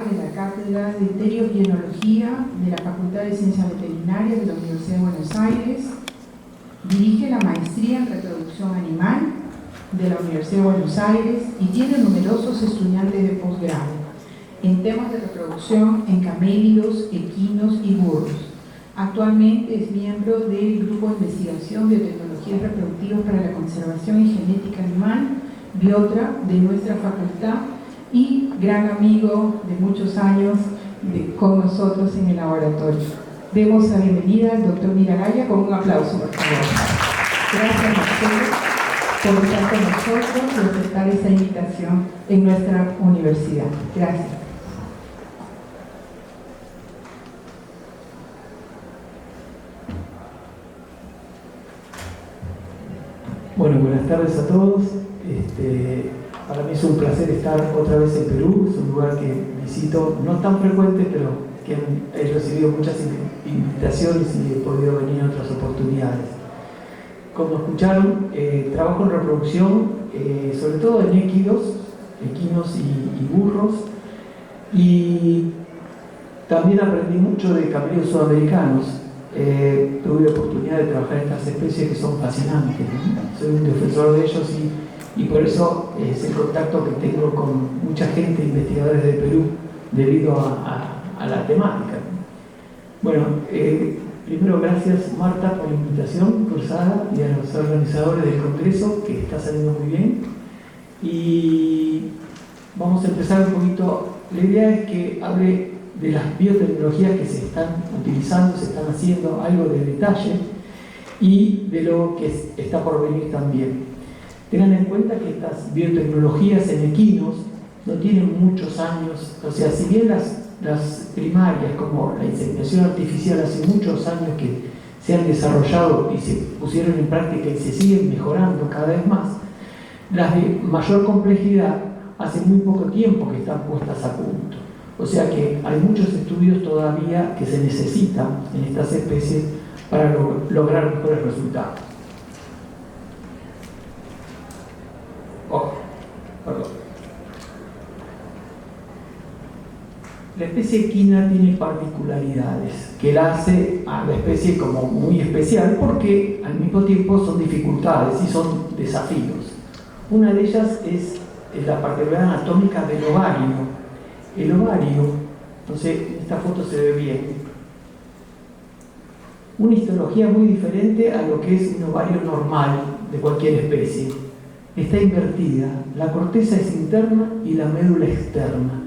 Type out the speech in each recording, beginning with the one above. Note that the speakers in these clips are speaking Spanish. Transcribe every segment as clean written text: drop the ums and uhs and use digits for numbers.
de la Cátedra de Teriobienología de la Facultad de Ciencias Veterinarias de la Universidad de Buenos Aires. Dirige la maestría en reproducción animal de la Universidad de Buenos Aires y tiene numerosos estudiantes de posgrado en temas de reproducción en camélidos, equinos y burros. Actualmente es miembro del Grupo de Investigación de Biotecnologías Reproductivas para la Conservación y Genética Animal, Biotra, de nuestra facultad, y gran amigo de muchos años con nosotros en el laboratorio. Demos la bienvenida al doctor Miragaya con un aplauso, por favor. Gracias a ustedes por estar con nosotros y aceptar esta invitación en nuestra universidad. Gracias. Bueno, buenas tardes a todos. Para mí es un placer estar otra vez en Perú. Es un lugar que visito, no tan frecuente, pero que he recibido muchas invitaciones y he podido venir en otras oportunidades. Como escucharon, trabajo en reproducción, sobre todo en equinos y burros, y también aprendí mucho de camellos sudamericanos. Tuve la oportunidad de trabajar en estas especies que son fascinantes, ¿no? Soy un defensor de ellos y por eso es el contacto que tengo con mucha gente, investigadores de Perú, debido a la temática. Bueno, primero gracias Marta por la invitación cruzada y a los organizadores del congreso, que está saliendo muy bien. Y vamos a empezar un poquito. La idea es que hable de las biotecnologías que se están utilizando, se están haciendo, algo de detalle, y de lo que está por venir también. Tengan en cuenta que estas biotecnologías en equinos no tienen muchos años, o sea, si bien las primarias, como la inseminación artificial, hace muchos años que se han desarrollado y se pusieron en práctica y se siguen mejorando cada vez más, las de mayor complejidad hace muy poco tiempo que están puestas a punto. O sea que hay muchos estudios todavía que se necesitan en estas especies para lograr mejores resultados. La especie equina tiene particularidades que la hace a la especie como muy especial, porque al mismo tiempo son dificultades y son desafíos. Una de ellas es la particularidad anatómica del ovario. El ovario, entonces en esta foto se ve bien, una histología muy diferente a lo que es un ovario normal de cualquier especie. Está invertida, la corteza es interna y la médula externa,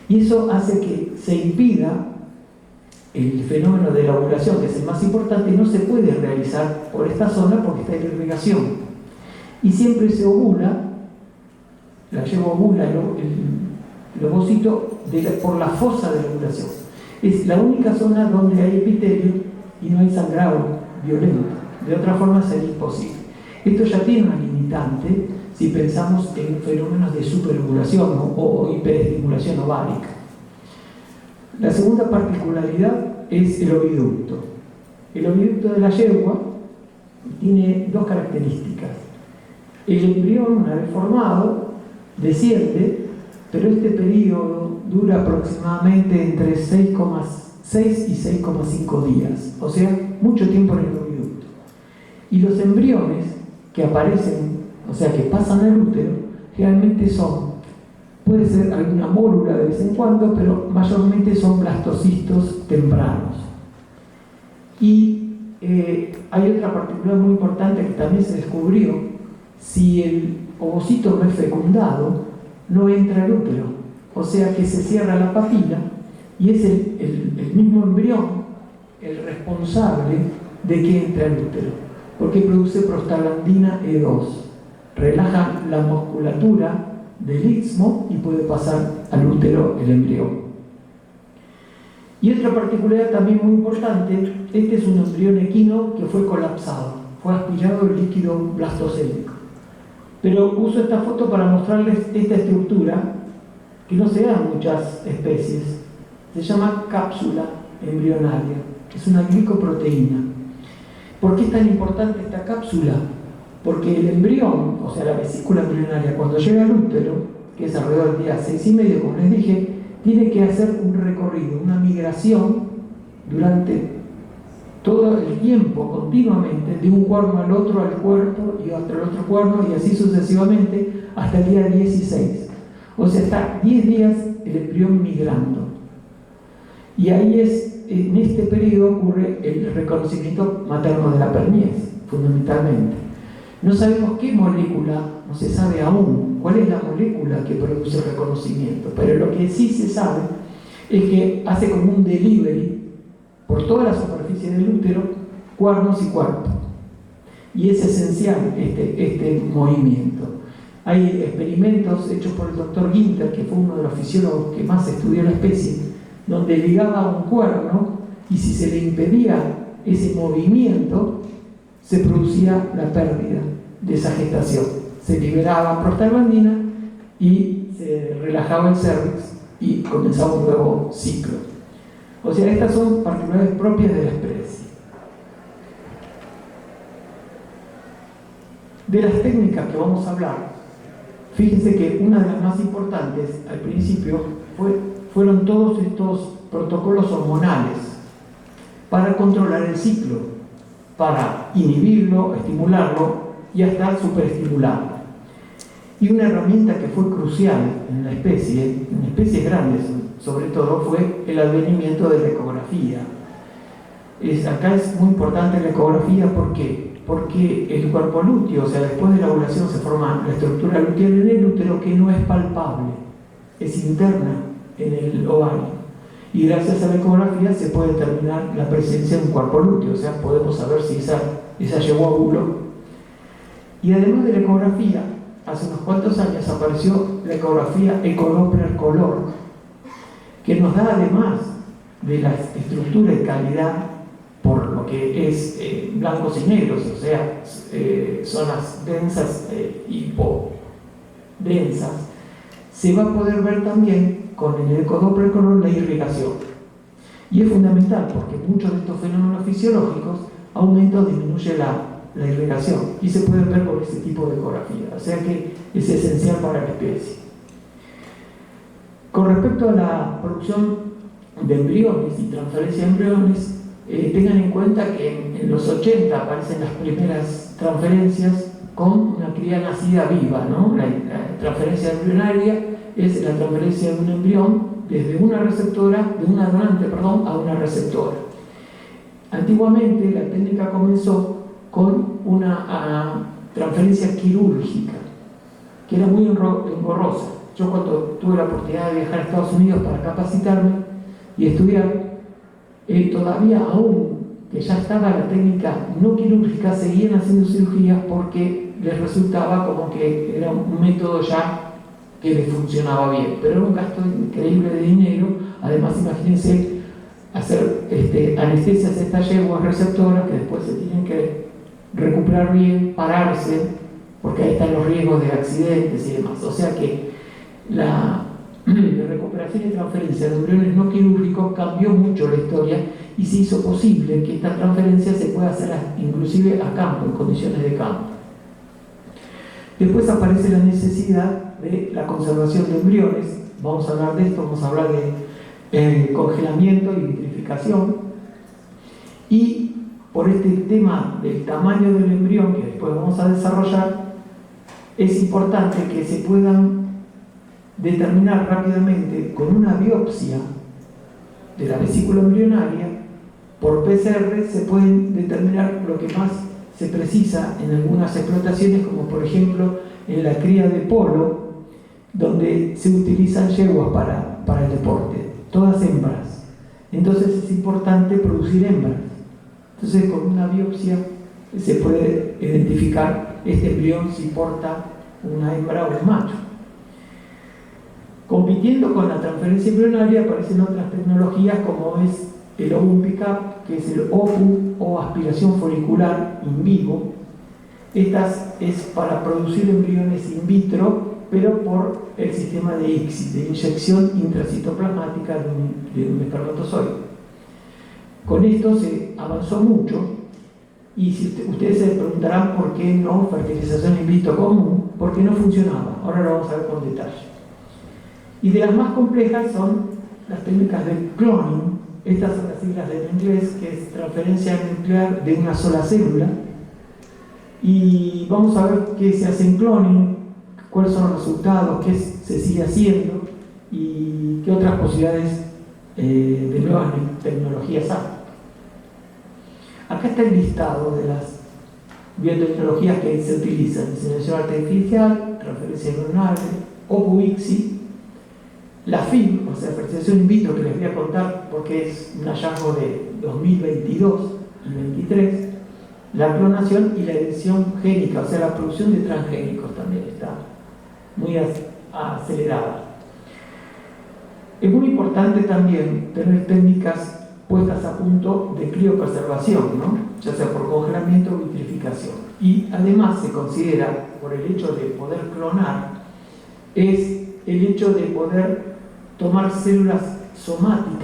y eso hace que se impida el fenómeno de la ovulación, que es el más importante. No se puede realizar por esta zona porque está en irrigación, y siempre se ovula, la yegua ovula el ovocito por la fosa de la ovulación. Es la única zona donde hay epitelio y no hay sangrado violento. De otra forma sería imposible. Esto ya tiene una limitante si pensamos en fenómenos de superovulación o hiperestimulación ovárica. La segunda particularidad es el oviducto. El oviducto de la yegua tiene dos características. El embrión, una vez formado, desciende, pero este periodo dura aproximadamente entre 6,6 y 6,5 días, o sea, mucho tiempo en el oviducto. Y los embriones que aparecen, o sea, que pasan al útero, realmente puede ser alguna mórula de vez en cuando, pero mayormente son blastocistos tempranos. Y hay otra particularidad muy importante que también se descubrió: si el ovocito no es fecundado, no entra al útero, o sea que se cierra la papila y es el mismo embrión el responsable de que entre al útero, porque produce prostaglandina E2, relaja la musculatura del istmo y puede pasar al útero el embrión. Y otra particularidad también muy importante: este es un embrión equino que fue colapsado, fue aspirado el líquido blastocélico. Pero uso esta foto para mostrarles esta estructura que no se da en muchas especies. Se llama cápsula embrionaria, es una glicoproteína. ¿Por qué es tan importante esta cápsula? Porque el embrión, o sea la vesícula embrionaria, cuando llega al útero, que es alrededor del día 6,5, como les dije, tiene que hacer un recorrido, una migración durante todo el tiempo, continuamente, de un cuerno al otro, al cuerpo, y hasta el otro cuerno, y así sucesivamente, hasta el día 16. O sea, está 10 días el embrión migrando. Y ahí en este periodo ocurre el reconocimiento materno de la perniez, fundamentalmente. No sabemos qué molécula, no se sabe aún cuál es la molécula que produce el reconocimiento, pero lo que sí se sabe es que hace como un delivery por toda la superficie del útero, cuernos y cuerpo. Y es esencial este movimiento. Hay experimentos hechos por el doctor Ginter, que fue uno de los fisiólogos que más estudió la especie, donde ligaba un cuerno y si se le impedía ese movimiento, se producía la pérdida de esa gestación. Se liberaba prostaglandina y se relajaba el cervix y comenzaba un nuevo ciclo. O sea, estas son particularidades propias de la especie. De las técnicas que vamos a hablar, fíjense que una de las más importantes al principio fueron todos estos protocolos hormonales para controlar el ciclo, para inhibirlo, estimularlo y hasta superestimularlo. Y una herramienta que fue crucial en especies grandes sobre todo, fue el advenimiento de la ecografía. Acá es muy importante la ecografía, ¿por qué? Porque el cuerpo lúteo, o sea, después de la ovulación se forma la estructura luteal en el útero que no es palpable, es interna en el ovario. Y gracias a la ecografía se puede determinar la presencia de un cuerpo lúteo, o sea, podemos saber si esa llegó a óvulo. Y además de la ecografía, hace unos cuantos años apareció la ecografía ecodoppler color, que nos da, además de la estructura y calidad por lo que es blancos y negros, o sea, zonas densas, hipodensas, se va a poder ver también con el ecodoppler color la irrigación. Y es fundamental porque muchos de estos fenómenos fisiológicos aumenta o disminuye la irrigación y se puede ver con este tipo de ecografía, o sea que es esencial para la especie. Con respecto a la producción de embriones y transferencia de embriones, tengan en cuenta que en los 80 aparecen las primeras transferencias con una cría nacida viva, ¿no? La transferencia embrionaria es la transferencia de un embrión desde una donante, a una receptora. Antiguamente la técnica comenzó con una transferencia quirúrgica, que era muy engorrosa. Yo cuando tuve la oportunidad de viajar a Estados Unidos para capacitarme y estudiar, todavía aún que ya estaba la técnica no quirúrgica, seguían haciendo cirugías porque les resultaba como que era un método ya que les funcionaba bien, pero era un gasto increíble de dinero. Además, imagínense hacer anestesias a estas yeguas receptoras que después se tienen que recuperar bien, pararse, porque ahí están los riesgos de accidentes y demás. O sea que la recuperación y transferencia de embriones no quirúrgicos cambió mucho la historia y se hizo posible que esta transferencia se pueda hacer inclusive a campo, en condiciones de campo. Después aparece la necesidad de la conservación de embriones. Vamos a hablar de esto, vamos a hablar de congelamiento y vitrificación. Y por este tema del tamaño del embrión, que después vamos a desarrollar, es importante que se puedan determinar rápidamente con una biopsia de la vesícula embrionaria. Por PCR se pueden determinar lo que más se precisa en algunas explotaciones, como por ejemplo en la cría de polo, donde se utilizan yeguas para el deporte, todas hembras. Entonces es importante producir hembras. Entonces con una biopsia se puede identificar este embrión si porta una hembra o un macho. Compitiendo con la transferencia embrionaria aparecen otras tecnologías como es el ovum pick-up, que es el OPU o aspiración folicular in vivo. Esta es para producir embriones in vitro, pero por el sistema de ICSI, de inyección intracitoplasmática de un espermatozoide. Con esto se avanzó mucho y si ustedes se preguntarán por qué no fertilización in vitro común, porque no funcionaba. Ahora lo vamos a ver con detalle. Y de las más complejas son las técnicas de cloning. Estas son las siglas en inglés, que es transferencia nuclear de una sola célula. Y vamos a ver qué se hace en cloning, cuáles son los resultados, qué se sigue haciendo y qué otras posibilidades de nuevas tecnologías hay. Acá está el listado de las biotecnologías que se utilizan: inseminación artificial, transferencia neuronal, OVU-ICSI, la FIV, o sea, fertilización in vitro, que les voy a contar porque es un hallazgo de 2022 y 2023, la clonación y la edición génica, o sea, la producción de transgénicos también está muy acelerada. Es muy importante también tener técnicas puestas a punto de criopreservación, ¿no? Ya sea por congelamiento o vitrificación. Y además se considera, por el hecho de poder clonar, es el hecho de poder tomar células somáticas